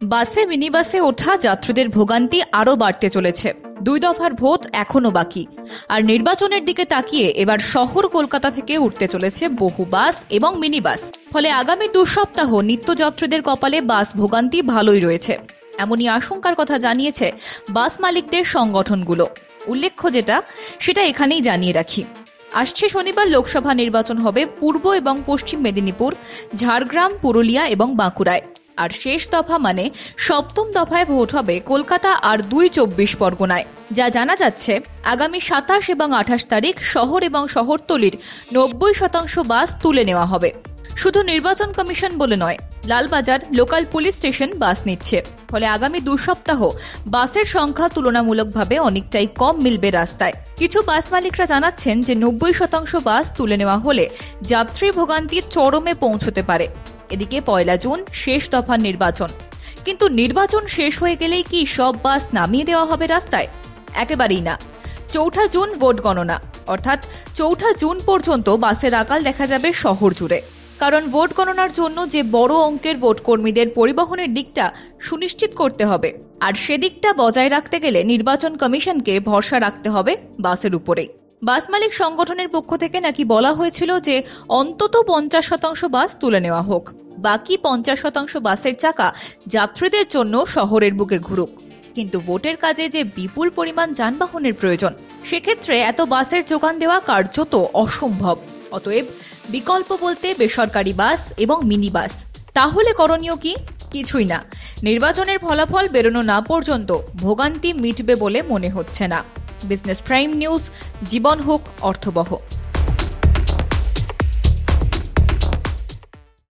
বাসে মিনি বাসে ওঠা যাত্রীদের ভোগান্তি আরও বাড়তে চলেছে। 2 দফার ভোট এখনো বাকি, আর নির্বাচনের দিকে তাকিয়ে এবার শহর কলকাতা থেকে উঠতে চলেছে বহু বাস এবং মিনি বাস। ফলে আগামী 2 সপ্তাহ নিত্যযাত্রীদের কপালে বাস ভোগান্তি ভালোই রয়েছে, এমনই আশঙ্কার কথা জানিয়েছে বাস মালিকদের সংগঠনগুলো। উল্লেখ্য সেটা এখানেই জানিয়ে রাখি, আসছে শনিবার লোকসভা নির্বাচন হবে পূর্ব এবং পশ্চিম মেদিনীপুর, ঝাড়গ্রাম, পুরুলিয়া এবং বাঁকুড়ায়। আর শেষ দফা মানে 7ম দফায় ভোট হবে কলকাতা আর 2 24 পরগনায়। যা জানা যাচ্ছে, আগামী 27 এবং 28 তারিখ শহর এবং শহরতলির 90% বাস তুলে নেওয়া হবে। শুধু নির্বাচন কমিশন বলে নয়, লালবাজার, লোকাল পুলিশ স্টেশন বাস নিচ্ছে। ফলে আগামী 2 সপ্তাহ বাসের সংখ্যা তুলনামূলকভাবে অনেকটাই কম মিলবে রাস্তায়। কিছু বাস মালিকরা জানাচ্ছেন যে 90% বাস তুলে নেওয়া হলে যাত্রী ভোগান্তির চরমে পৌঁছতে পারে। এদিকে 1 জুন শেষ দফার নির্বাচন, কিন্তু নির্বাচন শেষ হয়ে গেলেই কি সব বাস নামিয়ে দেওয়া হবে রাস্তায়? একেবারেই না। 4 জুন ভোট গণনা, অর্থাৎ 4 জুন পর্যন্ত বাসের আকাল দেখা যাবে শহর জুড়ে। কারণ ভোট গণনার জন্য যে বড় অঙ্কের ভোট কর্মীদের পরিবহনের দিকটা সুনিশ্চিত করতে হবে, আর সেদিকটা বজায় রাখতে গেলে নির্বাচন কমিশনকে ভরসা রাখতে হবে বাসের উপরেই। বাস মালিক সংগঠনের পক্ষ থেকে নাকি বলা হয়েছিল যে অন্তত 50% বাস তুলে নেওয়া হোক, বাকি 50% বাসের চাকা যাত্রীদের জন্য শহরের বুকে ঘুরুক। কিন্তু ভোটের কাজে যে বিপুল পরিমাণ যানবাহনের প্রয়োজন, সেক্ষেত্রে এত বাসের যোগান দেওয়া কার্যত অসম্ভব। অতএব বিকল্প বলতে বেসরকারি বাস এবং মিনি বাস। তাহলে করণীয় কি? কিছুই না। নির্বাচনের ফলাফল বেরোনো না পর্যন্ত ভোগান্তি মিটবে বলে মনে হচ্ছে না। বিজনেস প্রাইম নিউজ, জীবন হোক অর্থবহ।